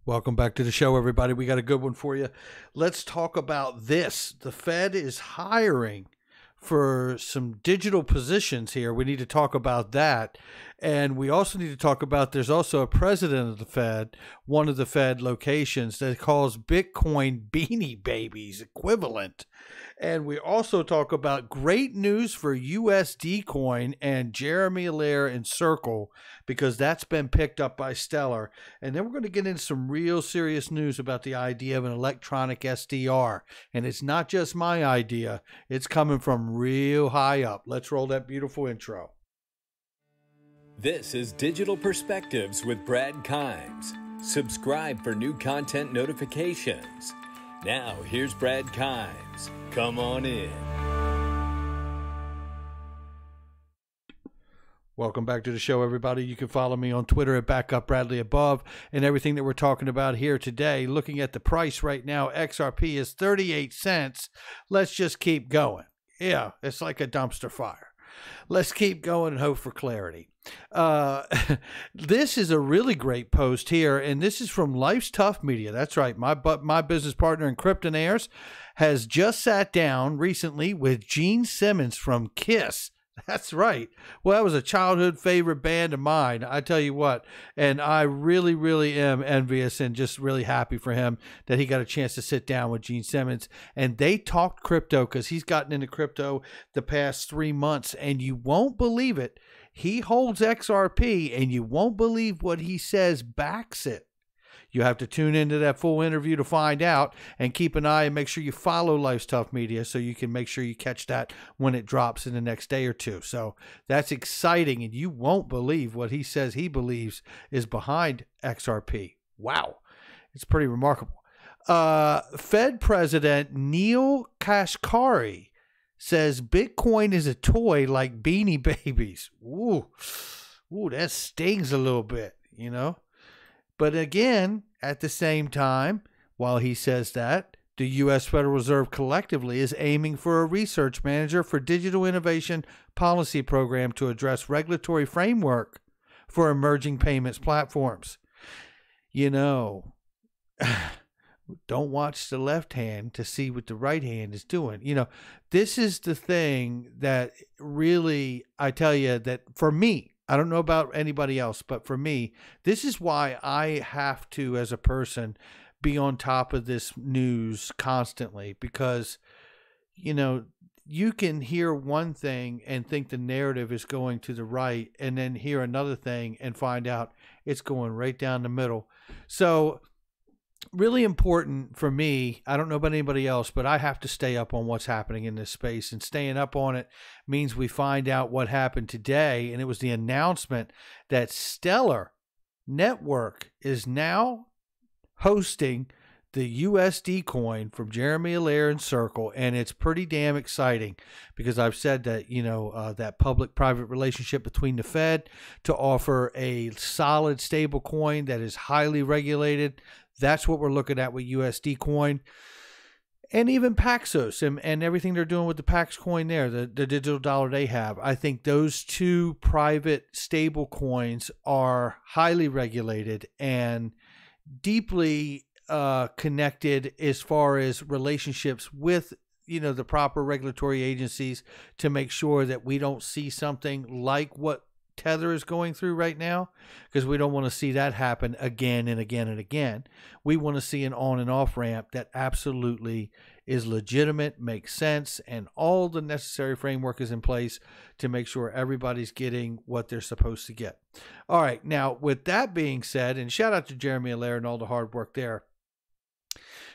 Welcome back to the show, everybody. We got a good one for you. Let's talk about this. The Fed is hiring for some digital positions here. We need to talk about that. And we also need to talk about there's also a president of the Fed, one of the Fed locations, that calls Bitcoin beanie babies equivalent. And we also talk about great news for USDCoin and Jeremy Allaire and Circle, because that's been picked up by Stellar. And then we're going to get into some real serious news about the idea of an electronic SDR. And it's not just my idea. It's coming from real high up. Let's roll that beautiful intro. This is Digital Perspectives with Brad Kimes. Subscribe for new content notifications. Now, here's Brad Kimes. Come on in. Welcome back to the show, everybody. You can follow me on Twitter at BackupBradleyAbove, and everything that we're talking about here today. Looking at the price right now, XRP is 38 cents. Let's just keep going. Yeah, it's like a dumpster fire. Let's keep going and hope for clarity. This is a really great post here, and this is from Life's Tough Media. That's right. My business partner in Kryptonaires has just sat down recently with Gene Simmons from KISS. That's right. Well, that was a childhood favorite band of mine, I tell you what. And I really, really am envious and just really happy for him that he got a chance to sit down with Gene Simmons. And they talked crypto, because he's gotten into crypto the past 3 months. And you won't believe it. He holds XRP, and you won't believe what he says backs it. You have to tune into that full interview to find out, and keep an eye and make sure you follow Life's Tough Media so you can make sure you catch that when it drops in the next day or two. So that's exciting, and you won't believe what he says he believes is behind XRP. Wow. It's pretty remarkable. Fed President Neil Kashkari says Bitcoin is a toy like Beanie Babies. Ooh, that stings a little bit, you know. But again, at the same time, while he says that, the U.S. Federal Reserve collectively is aiming for a research manager for digital innovation policy program to address regulatory framework for emerging payments platforms. You know, don't watch the left hand to see what the right hand is doing. You know, this is the thing that really, I tell you, that for me, I don't know about anybody else, but for me, this is why I have to, as a person, be on top of this news constantly, because, you know, you can hear one thing and think the narrative is going to the right, and then hear another thing and find out it's going right down the middle. So really important for me. I don't know about anybody else, but I have to stay up on what's happening in this space, and staying up on it means we find out what happened today. And it was the announcement that Stellar Network is now hosting the USD coin from Jeremy Allaire and Circle. And it's pretty damn exciting, because I've said that, you know, that public-private relationship between the Fed to offer a solid stable coin that is highly regulated. That's what we're looking at with USD coin, and even Paxos and everything they're doing with the Pax coin there, the digital dollar they have. I think those two private stable coins are highly regulated and deeply connected as far as relationships with, you know, the proper regulatory agencies, to make sure that we don't see something like what Tether is going through right now, because we don't want to see that happen again and again and again. We want to see an on and off ramp that absolutely is legitimate, makes sense, and all the necessary framework is in place to make sure everybody's getting what they're supposed to get. All right, now with that being said, and shout out to Jeremy Allaire and all the hard work there.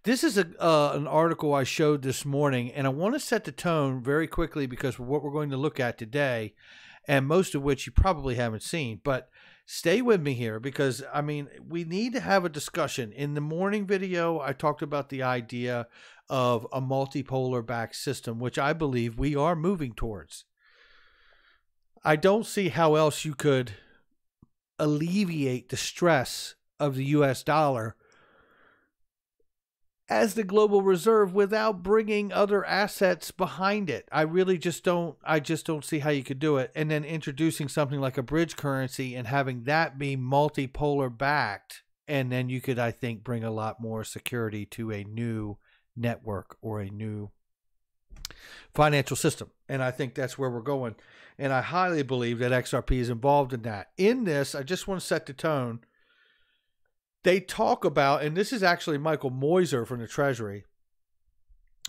This is an article I showed this morning, and I want to set the tone very quickly, because what we're going to look at today, and most of which you probably haven't seen, but stay with me here, because, I mean, we need to have a discussion. In the morning video, I talked about the idea of a multipolar back system, which I believe we are moving towards. I don't see how else you could alleviate the stress of the US dollar as the global reserve without bringing other assets behind it. I really just don't, see how you could do it. And then introducing something like a bridge currency and having that be multipolar backed And then you could, I think, bring a lot more security to a new network or a new financial system. And I think that's where we're going. And I highly believe that XRP is involved in that. In this, I just want to set the tone. They talk about, and this is actually Michael Moiser from the Treasury,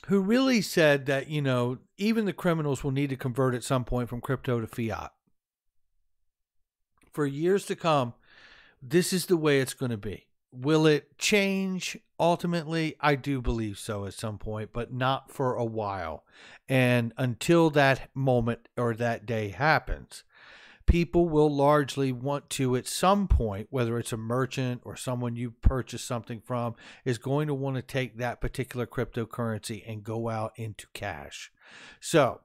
who really said that, you know, even the criminals will need to convert at some point from crypto to fiat. For years to come, this is the way it's going to be. Will it change ultimately? I do believe so at some point, but not for a while. And until that moment or that day happens, people will largely want to, at some point, whether it's a merchant or someone you purchase something from, is going to want to take that particular cryptocurrency and go out into cash. So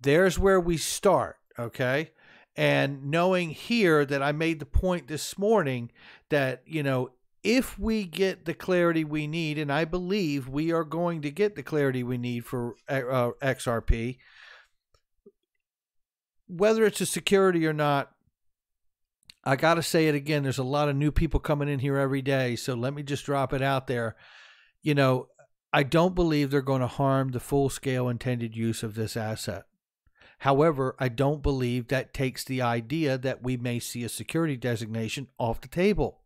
there's where we start, okay? And knowing here that I made the point this morning that, you know, if we get the clarity we need, and I believe we are going to get the clarity we need for XRP, whether it's a security or not, I got to say it again. There's a lot of new people coming in here every day. So let me just drop it out there. You know, I don't believe they're going to harm the full scale intended use of this asset. However, I don't believe that takes the idea that we may see a security designation off the table.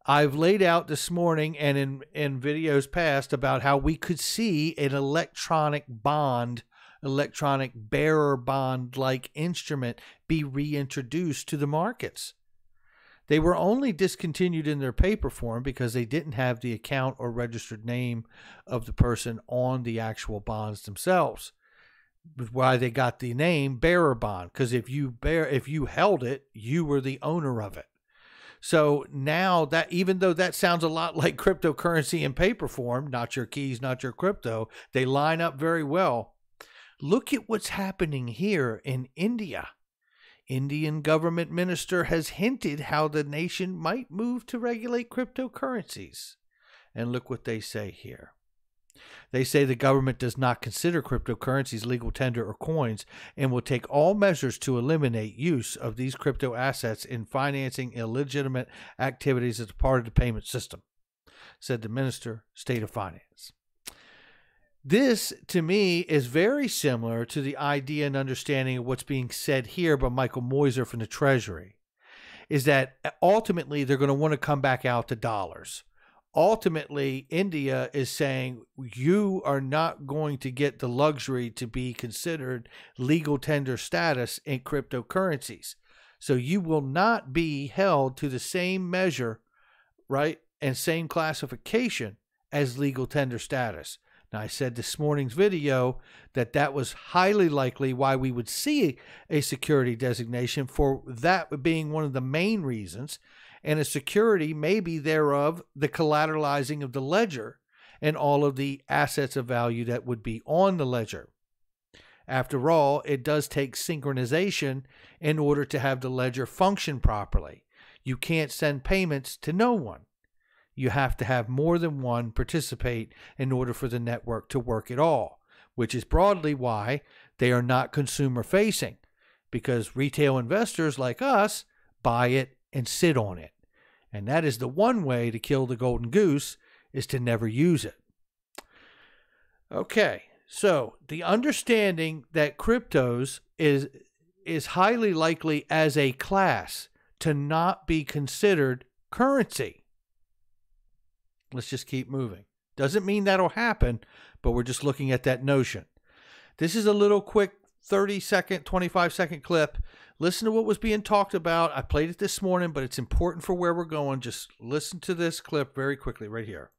I've laid out this morning and in videos past about how we could see an electronic bond, electronic bearer bond-like instrument be reintroduced to the markets. They were only discontinued in their paper form because they didn't have the account or registered name of the person on the actual bonds themselves. Why they got the name bearer bond, because if you held it, you were the owner of it. So now that, even though that sounds a lot like cryptocurrency in paper form, not your keys, not your crypto, they line up very well. Look at what's happening here in India. Indian government minister has hinted how the nation might move to regulate cryptocurrencies. And look what they say here. They say the government does not consider cryptocurrencies legal tender or coins and will take all measures to eliminate use of these crypto assets in financing illegitimate activities as a part of the payment system, said the Minister, State of Finance. This, to me, is very similar to the idea and understanding of what's being said here by Michael Moiser from the Treasury, is that ultimately they're going to want to come back out to dollars. Ultimately, India is saying you are not going to get the luxury to be considered legal tender status in cryptocurrencies. So you will not be held to the same measure, right, and same classification as legal tender status. Now, I said this morning's video that that was highly likely why we would see a security designation, for that being one of the main reasons, and a security maybe thereof the collateralizing of the ledger and all of the assets of value that would be on the ledger. After all, it does take synchronization in order to have the ledger function properly. You can't send payments to no one. You have to have more than one participate in order for the network to work at all, which is broadly why they are not consumer facing, because retail investors like us buy it and sit on it. And that is the one way to kill the golden goose, is to never use it. Okay, so the understanding that cryptos is highly likely as a class to not be considered currency. Let's just keep moving. Doesn't mean that'll happen, but we're just looking at that notion. This is a little quick 30-second, 25-second clip. Listen to what was being talked about. I played it this morning, but it's important for where we're going. Just listen to this clip very quickly right here.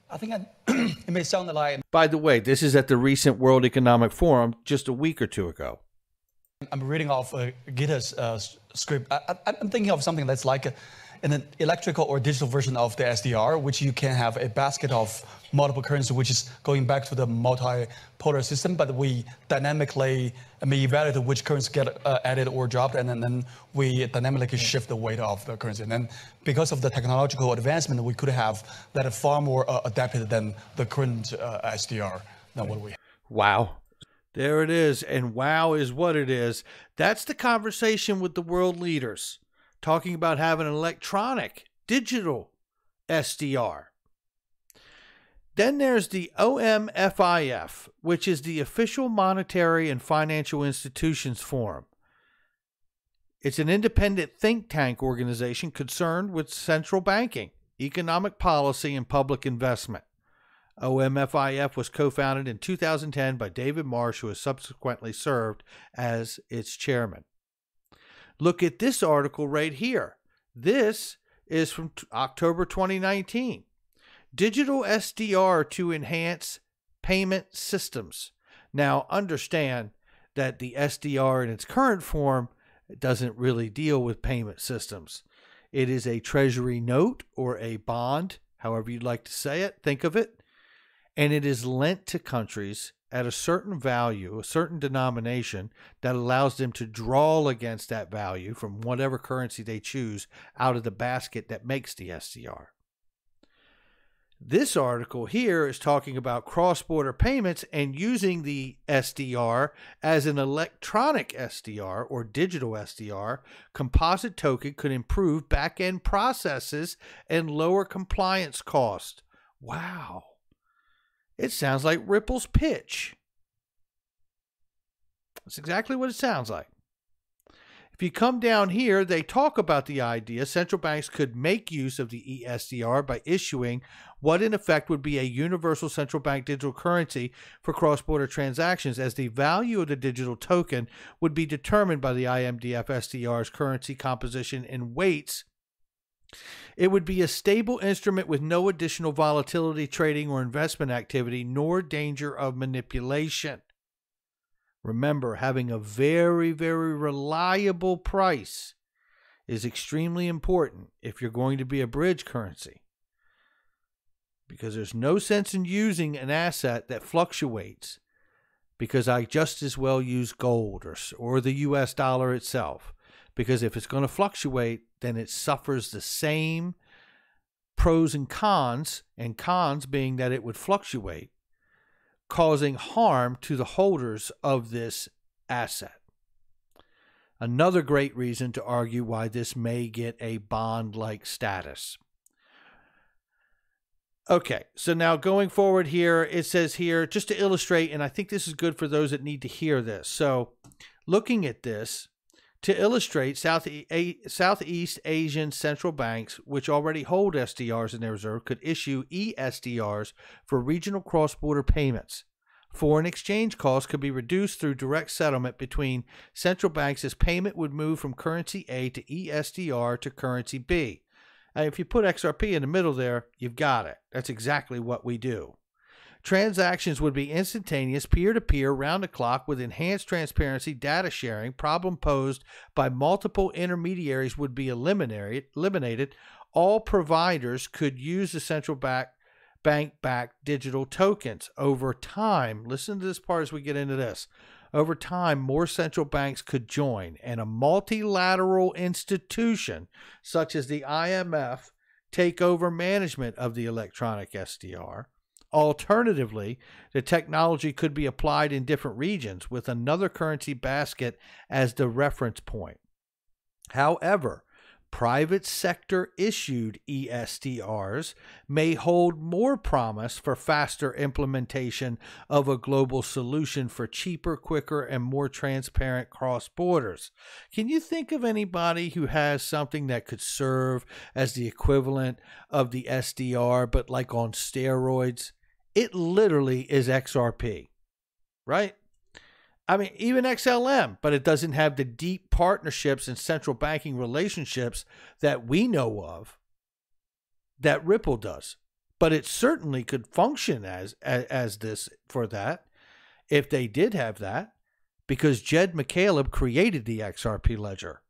I think it may sound like... By the way, this is at the recent World Economic Forum just a week or two ago. I'm reading off Gita's script. I'm thinking of something that's like an electrical or digital version of the SDR, which you can have a basket of multiple currency, which is going back to the multipolar system, but we dynamically evaluate which currency get added or dropped, and then we dynamically shift the weight of the currency. And then because of the technological advancement, we could have that far more adapted than the current SDR than what we have. Wow. There it is. And wow is what it is. That's the conversation with the world leaders. talking about having an electronic, digital SDR. Then there's the OMFIF, which is the Official Monetary and Financial Institutions Forum. It's an independent think tank organization concerned with central banking, economic policy, and public investment. OMFIF was co-founded in 2010 by David Marsh, who has subsequently served as its chairman. Look at this article right here. This is from October 2019. Digital SDR to enhance payment systems. Now, understand that the SDR in its current form doesn't really deal with payment systems. It is a treasury note or a bond, however you'd like to say it, think of it, and it is lent to countries at a certain value, a certain denomination that allows them to draw against that value from whatever currency they choose out of the basket that makes the SDR. This article here is talking about cross-border payments and using the SDR as an electronic SDR or digital SDR. Composite token could improve back-end processes and lower compliance costs. Wow. It sounds like Ripple's pitch. That's exactly what it sounds like. If you come down here, they talk about the idea central banks could make use of the ESDR by issuing what in effect would be a universal central bank digital currency for cross-border transactions, as the value of the digital token would be determined by the IMDF SDR's currency composition and weights. It would be a stable instrument with no additional volatility, trading, or investment activity, nor danger of manipulation. Remember, having a very, very reliable price is extremely important if you're going to be a bridge currency, because there's no sense in using an asset that fluctuates, because I just as well use gold or the US dollar itself, because if it's going to fluctuate, then it suffers the same pros and cons being that it would fluctuate, causing harm to the holders of this asset. Another great reason to argue why this may get a bond-like status. Okay, so now going forward here, it says here, just to illustrate, and I think this is good for those that need to hear this. So looking at this, to illustrate, Southeast Asian central banks, which already hold SDRs in their reserve, could issue ESDRs for regional cross-border payments. Foreign exchange costs could be reduced through direct settlement between central banks, as payment would move from currency A to ESDR to currency B. And if you put XRP in the middle there, you've got it. That's exactly what we do. Transactions would be instantaneous, peer-to-peer, round-the-clock, with enhanced transparency, data sharing. Problem posed by multiple intermediaries would be eliminated. All providers could use the central bank-backed digital tokens. Over time, listen to this part as we get into this. Over time, more central banks could join, and a multilateral institution such as the IMF take over management of the electronic SDR. Alternatively, the technology could be applied in different regions with another currency basket as the reference point. However, private sector issued ESDRs may hold more promise for faster implementation of a global solution for cheaper, quicker, and more transparent cross borders. Can you think of anybody who has something that could serve as the equivalent of the SDR, but like on steroids? It literally is XRP, right? I mean, even XLM, but it doesn't have the deep partnerships and central banking relationships that we know of that Ripple does. But it certainly could function as this for that, if they did have that, because Jed McCaleb created the XRP ledger.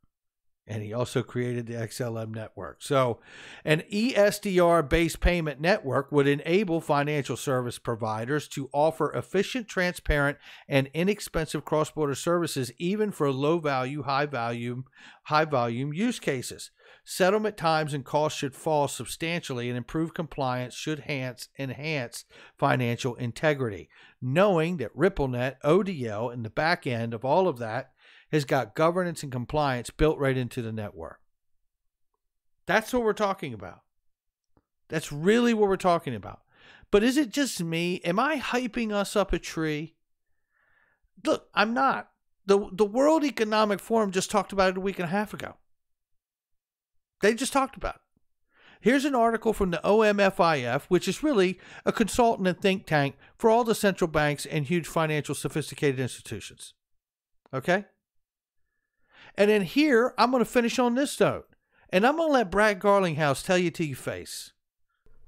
And he also created the XLM network. So an ESDR-based payment network would enable financial service providers to offer efficient, transparent, and inexpensive cross-border services, even for low-value, high-volume use cases. Settlement times and costs should fall substantially, and improved compliance should enhance financial integrity. Knowing that RippleNet, ODL, and the back end of all of that has got governance and compliance built right into the network. That's what we're talking about. That's really what we're talking about. But is it just me? Am I hyping us up a tree? Look, I'm not. The World Economic Forum just talked about it a week and a half ago. They just talked about it. Here's an article from the OMFIF, which is really a consultant and think tank for all the central banks and huge financial sophisticated institutions. Okay? And then here, I'm going to finish on this note. And I'm going to let Brad Garlinghouse tell you to your face.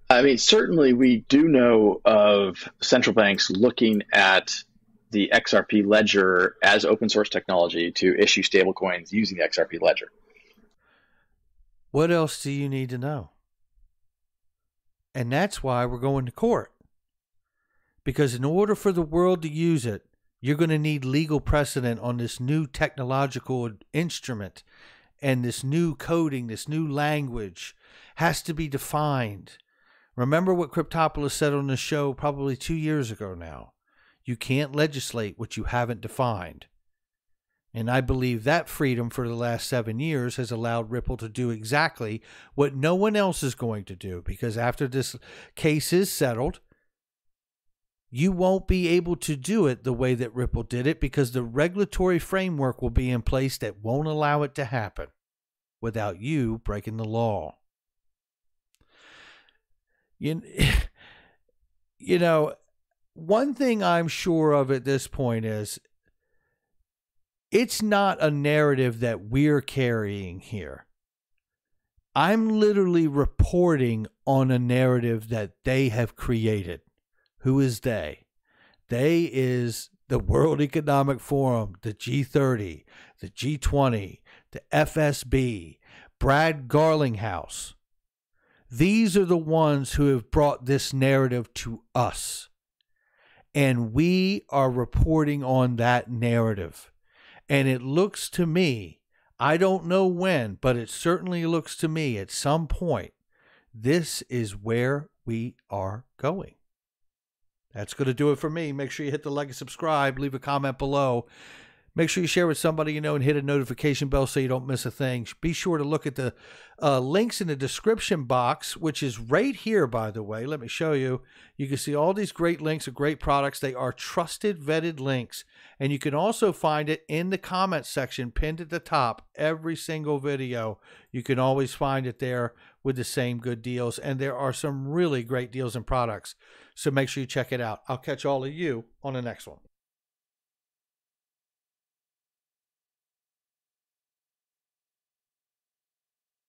I mean, certainly we do know of central banks looking at the XRP ledger as open source technology to issue stablecoins using the XRP ledger. What else do you need to know? And that's why we're going to court. Because in order for the world to use it, you're going to need legal precedent on this new technological instrument, and this new coding, this new language has to be defined. Remember what Cryptopolis said on the show probably 2 years ago now. You can't legislate what you haven't defined. And I believe that freedom for the last 7 years has allowed Ripple to do exactly what no one else is going to do. Because after this case is settled, you won't be able to do it the way that Ripple did it, because the regulatory framework will be in place that won't allow it to happen without you breaking the law. You know, one thing I'm sure of at this point is it's not a narrative that we're carrying here. I'm literally reporting on a narrative that they have created. Who is they? They is the World Economic Forum, the G30, the G20, the FSB, Brad Garlinghouse. These are the ones who have brought this narrative to us. And we are reporting on that narrative. And it looks to me, I don't know when, but it certainly looks to me at some point, this is where we are going. That's going to do it for me. Make sure you hit the like and subscribe. Leave a comment below. Make sure you share with somebody you know and hit a notification bell so you don't miss a thing. Be sure to look at the links in the description box, which is right here, by the way. Let me show you. You can see all these great links of great products. They are trusted, vetted links. And you can also find it in the comment section pinned at the top. Every single video, you can always find it there with the same good deals. And there are some really great deals and products. So make sure you check it out. I'll catch all of you on the next one.